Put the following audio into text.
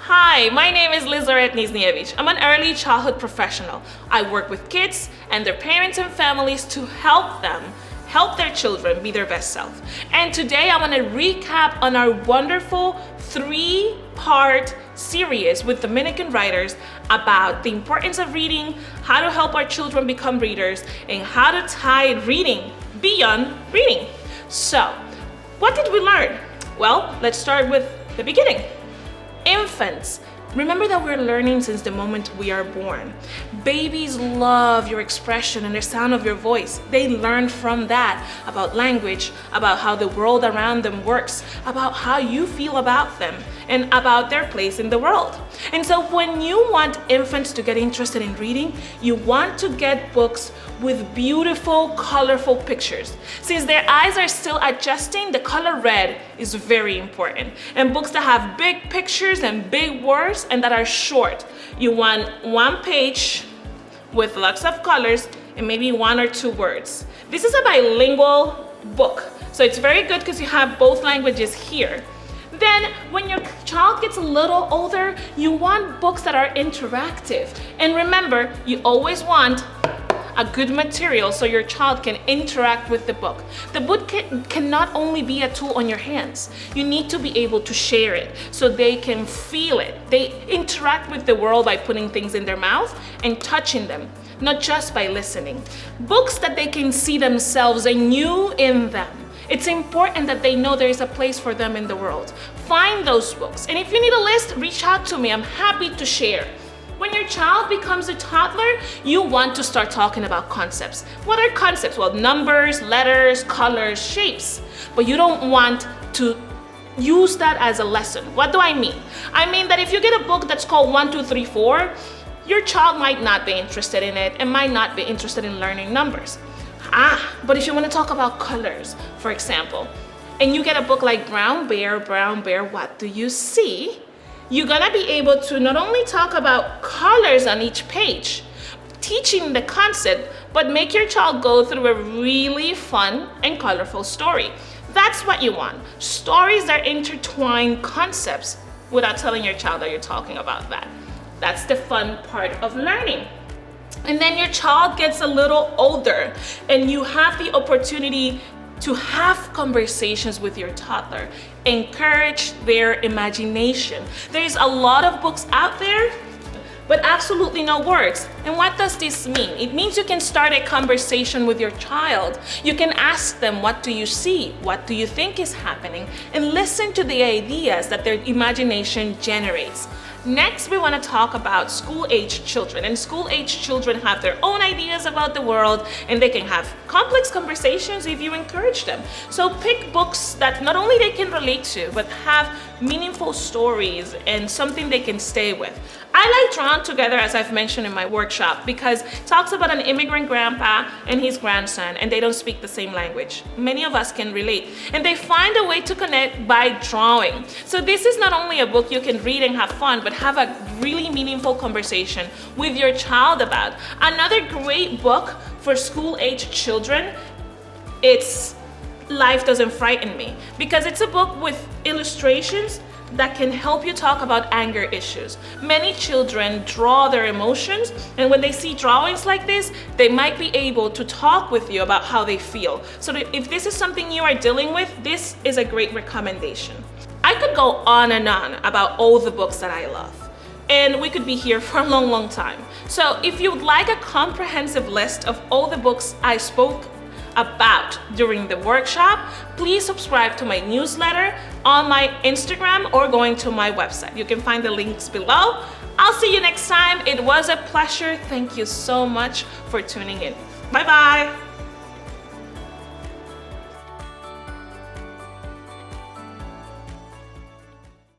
Hi, my name is Lizaret Niznievich. I'm an early childhood professional. I work with kids and their parents and families to help their children be their best self. And today I want to recap on our wonderful 3-part series with Dominican writers about the importance of reading, how to help our children become readers, and how to tie reading beyond reading. So, what did we learn? Well, let's start with the beginning. Infants. Remember that we're learning since the moment we are born. Babies love your expression and the sound of your voice. They learn from that about language, about how the world around them works, about how you feel about them, and about their place in the world. And so when you want infants to get interested in reading, you want to get books with beautiful, colorful pictures. Since their eyes are still adjusting, the color red is very important. And books that have big pictures and big words and that are short. You want one page with lots of colors and maybe 1 or 2 words. This is a bilingual book, so it's very good because you have both languages here. Then when your child gets a little older, you want books that are interactive. And remember, you always want a good material so your child can interact with the book. The book can not only be a tool on your hands, you need to be able to share it so they can feel it. They interact with the world by putting things in their mouth and touching them, not just by listening. Books that they can see themselves and you in them. It's important that they know there is a place for them in the world. Find those books. And if you need a list, reach out to me. I'm happy to share. When your child becomes a toddler, you want to start talking about concepts. What are concepts? Well, numbers, letters, colors, shapes. But you don't want to use that as a lesson. What do I mean? I mean that if you get a book that's called 1, 2, 3, 4, your child might not be interested in it and might not be interested in learning numbers. But if you want to talk about colors, for example, and you get a book like Brown Bear, What Do You See? You're gonna be able to not only talk about colors on each page, teaching the concept, but make your child go through a really fun and colorful story. That's what you want. Stories that intertwine concepts without telling your child that you're talking about that. That's the fun part of learning. And then your child gets a little older and you have the opportunity to have conversations with your toddler. Encourage their imagination. There's a lot of books out there, but absolutely no words. And what does this mean? It means you can start a conversation with your child. You can ask them, what do you see? What do you think is happening? And listen to the ideas that their imagination generates. Next, we want to talk about school-age children. And school-age children have their own ideas about the world, and they can have complex conversations if you encourage them. So pick books that not only they can relate to, but have meaningful stories and something they can stay with. I like Drawn Together, as I've mentioned in my workshop, because it talks about an immigrant grandpa and his grandson, and they don't speak the same language. Many of us can relate. And they find a way to connect by drawing. So this is not only a book you can read and have fun, but have a really meaningful conversation with your child about. Another great book for school-age children, it's Life Doesn't Frighten Me, because it's a book with illustrations that can help you talk about anger issues. Many children draw their emotions, and when they see drawings like this, they might be able to talk with you about how they feel. So that if this is something you are dealing with, this is a great recommendation. I could go on and on about all the books that I love, and we could be here for a long, long time. So if you would like a comprehensive list of all the books I spoke about during the workshop, please subscribe to my newsletter on my Instagram or going to my website. You can find the links below. I'll see you next time. It was a pleasure. Thank you so much for tuning in. Bye-bye.